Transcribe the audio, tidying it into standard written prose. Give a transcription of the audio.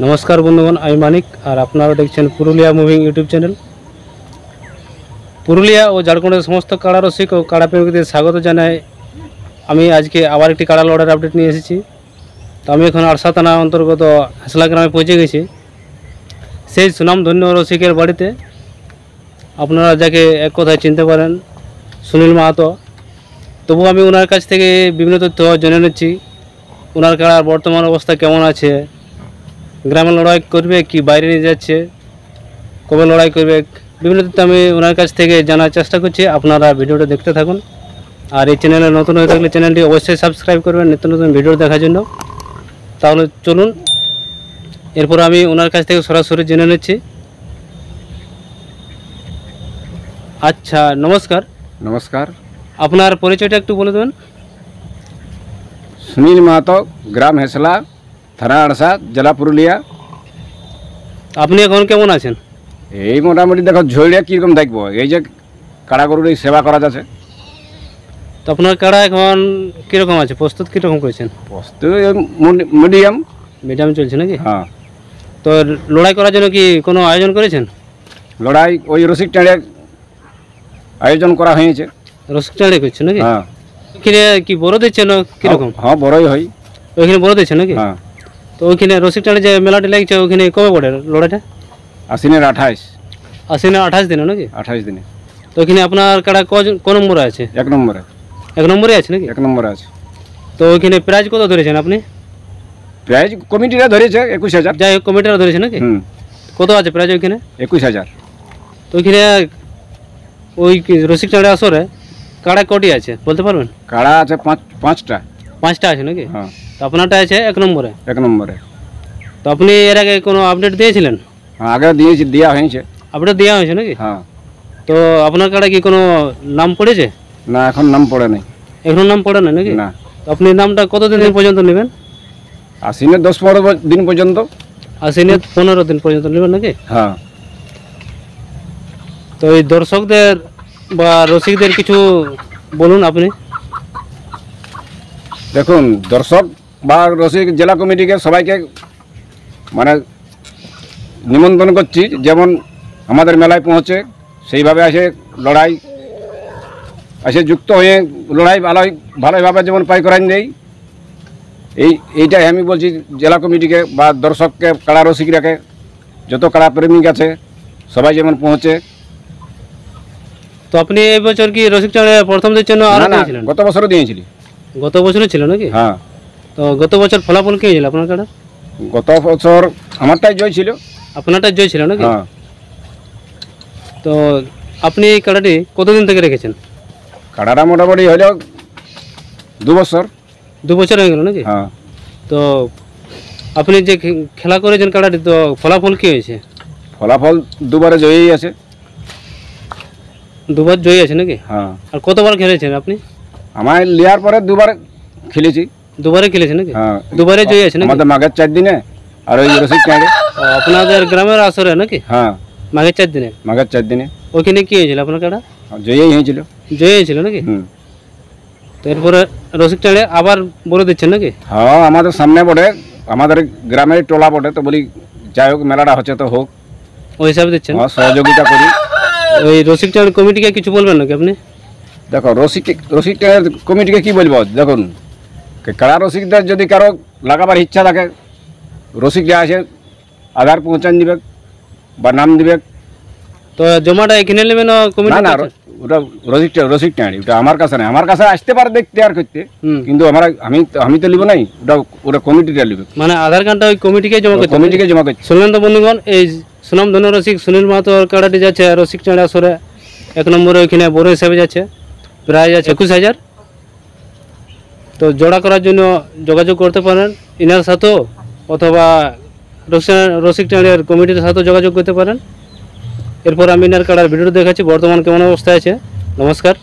नमस्कार बंधुगण आमी मानिक और आपनारा देखছেন पुरुलिया मुभिंग यूट्यूब चैनल। पुरुलिया और झारखंडेर समस्त काड़ा रसिक और काड़ा प्रेमिकদের स्वागत জানাই। আমি আজকে আবার একটি কাড়া লড়াইয়ের আপডেট নিয়ে এসেছি। তো আমি এখন আরসা থানা অন্তর্গত হাসলা গ্রামে পৌঁছে গেছি। সেই সুনামধন্য রসিকের বাড়িতে আপনারা যাকে এক কথায় চিনতে পারেন সুনীল মাহাতো। তবু আমি ওনার কাছ থেকে বিভিন্ন তথ্য জেনে নিচ্ছি। ওনার কাড়ার বর্তমান অবস্থা কেমন আছে, গ্রামে লড়াই করবে কি বাইরে নিয়ে যাচ্ছে, কবে লড়াই করবে, বিভিন্ন তথ্য আমি ওনার কাছ থেকে জানার চেষ্টা করছি। আপনারা ভিডিওটা দেখতে থাকুন। আর এই চ্যানেলে নতুন হয়ে থাকলে চ্যানেলটি অবশ্যই সাবস্ক্রাইব করবেন নিত্য নতুন ভিডিও দেখার জন্য। তাহলে চলুন এরপর আমি ওনার কাছ থেকে সরাসরি জেনে নিচ্ছি। আচ্ছা, নমস্কার। नमस्कार। আপনার পরিচয়টা একটু বলে দেবেন। सुनील माहातो, ग्राम हेसला, थाना आड़सा, जिला पुरुलिया। আপনি এখন কেমন আছেন? এই মোটামুটি দেখো ঝড়িয়া কীরকম দেখবো, এই যে কাড়া গরুর এই সেবা করা যাচ্ছে। তো আপনার কাড়া এখন কীরকম আছে, প্রস্তুত কীরকম করেছেন? প্রস্তুত মিডিয়াম মিডিয়াম চলছে নাকি? হ্যাঁ। তো লড়াই করার জন্য কি কোনো আয়োজন করেছেন? লড়াই ওই রসিক টাঁড়ে আয়োজন করা হয়েছে। রসিক টাঁড়ে করছে নাকি? হ্যাঁ। ওইখানে কি বড় দিচ্ছে না কীরকম? হ্যাঁ, বড়ই হয়। ওইখানে বড় দিচ্ছে নাকি? হ্যাঁ। তো ওইখানে রসিক টাঁড়ে যে মেলাটি লাগছে ওইখানে কবে পড়ে লড়াইটা? আশ্বিনের 28। আশ্বিনের 28 দিনে নাকি? 28 দিনে। তো ওইখানে আপনার কাড়া ক নম্বরে আছে? 1 নম্বরে। 1 নম্বরে আছে নাকি? 1 নম্বরে আছে। তো ওইখানে প্রাইজ কত ধরেছেন আপনি? প্রাইজ কমিটিরা ধরেছে 21,000। যাই হোক, কমিটিরা ধরেছে নাকি? কত আছে প্রাইজ ওইখানে? 21,000। তো ওইখানে ওই রসিক টাঁড়ে আসরে কাড়া কটি আছে বলতে পারবেন? কাড়া আছে 5টা। 5টা আছে নাকি? হ্যাঁ। তো আপনারটা আছে 1 নম্বরে। 1 নম্বরে। তো আপনি এর আগে কোনো আপডেট দিয়েছিলেন? হ্যাঁ, আগে দেওয়া হয়েছে। আপডেট দেওয়া হয়েছে নাকি? হ্যাঁ। তো আপনার কাড়া কি কোনো নাম পড়েছে? না, এখন নাম পড়ে নাই। এখনো নাম পড়ে না নাকি? না। তো আপনি নামটা কতদিন পর্যন্ত নেবেন? আশ্বিনের 10-15 দিন পর্যন্ত। আশ্বিনের 15 দিন পর্যন্ত নেবেন নাকি? হ্যাঁ। তো এই দর্শকদের বা রসিকদের কিছু বলুন আপনি। দেখুন, দর্শক বা রসিক জেলা কমিটিকে সবাইকে মানে নিমন্ত্রণ করছি, যেমন আমাদের মেলায় পৌঁছে সেইভাবে আসে লড়াই আসে যুক্ত হয়ে লড়াই ভালোভাবে যেমন পাই করান দেয়। এইটাই আমি বলছি জেলা কমিটিকে বা দর্শককে, কাড়া রসিকরাকে, যত কাড়া প্রেমিক আছে সবাই যেমন পৌঁছে। তো আপনি এই বছর কি রসিক টাঁড়ে প্রথম দিচ্ছেন না আরো দিয়েছিলেন? গত বছরও দিয়েছিলি। গত বছরও ছিল নাকি? হ্যাঁ। তো গত বছর ফলাফল কি হয়েছিল আপনার কাড়া? গত বছর আমারটাই জয় ছিল। আপনারটা জয় ছিল নাকি? হ্যাঁ। তো আপনি এই কাড়াটি কতদিন থেকে রেখেছেন? কাড়াটা মোটামুটি হলো 2 বছর। 2 বছর হয়ে গেল নাকি? হ্যাঁ। তো আপনি যে খেলা করেছেন কাড়াটি, তো ফলাফল কি হয়েছে? ফলাফল 2বারে জয়ই আছে। 2বার জয়ী আছে নাকি? হ্যাঁ। আর কতবার খেলেছেন আপনি? আমার লিয়ার পরে 2বার খেলেছি। 2বারে খেলেছেন নাকি? হ্যাঁ। 2বারে জয়ী আছে নাকি? আমাদের মাঘের 4 দিনে আর ওই রসিক টাঁড়ে। আপনাদের গ্রামের আসরে নাকি? হ্যাঁ, মাঘের 4 দিনে। মাঘের 4 দিনে ওইখানে কি হয়েছিল আপনার কাড়া? জয়ই হয়েছিল। জয়ী হয়েছিল নাকি? তো এরপরে রসিক টাঁড়ে আবার বলে দিচ্ছেন নাকি? হ্যাঁ, আমাদের সামনে বটে, আমাদের গ্রামের টোলা বটে, তো বলি যাই হোক মেলাটা হচ্ছে তো হোক, ওই হিসাবে দিচ্ছেন। সহযোগিতা করি। ওই রসিক টাঁড়ে কমিটিকে কিছু বলবেন নাকি আপনি? দেখো, রসিক কমিটিকে কি বলবো, দেখুন কাড়া রসিকদের যদি কারো লাগাবার ইচ্ছা থাকে, রসিকরা আসে আধার পৌঁছান দিবে বা নাম দিবে। তো জমাটা এখানে নেবেন কমিটি? না, ওটা রসিক টাঁড়ি, ওটা আমার কাছে নাই। আমার কাছে আসতে পারে দেখতে আর করতে, কিন্তু আমি তো লিব নাই, ওটা কমিটিটা লিবে। মানে আধার কার্ডটা ওই কমিটিকে জমা করতে? কমিটিকে জমা করতে। শুনলেন তো বন্ধুগণ, এই সুনামধন্য রসিক সুনীল মাহাতোর কাড়াটি যাচ্ছে রসিক টাঁড়ে আসরে 1 নম্বরে, ওইখানে বড় হিসাবে যাচ্ছে, প্রাইজ আছে 21,000। তো জোড়া করার জন্য যোগাযোগ করতে পারেন ইনার সাথেও, অথবা রসিক টাঁড়ের কমিটির সাথেও যোগাযোগ করতে পারেন। এরপর আমি ইনার কাড়ার ভিডিও দেখাচ্ছি বর্তমান কেমন অবস্থায় আছে। নমস্কার।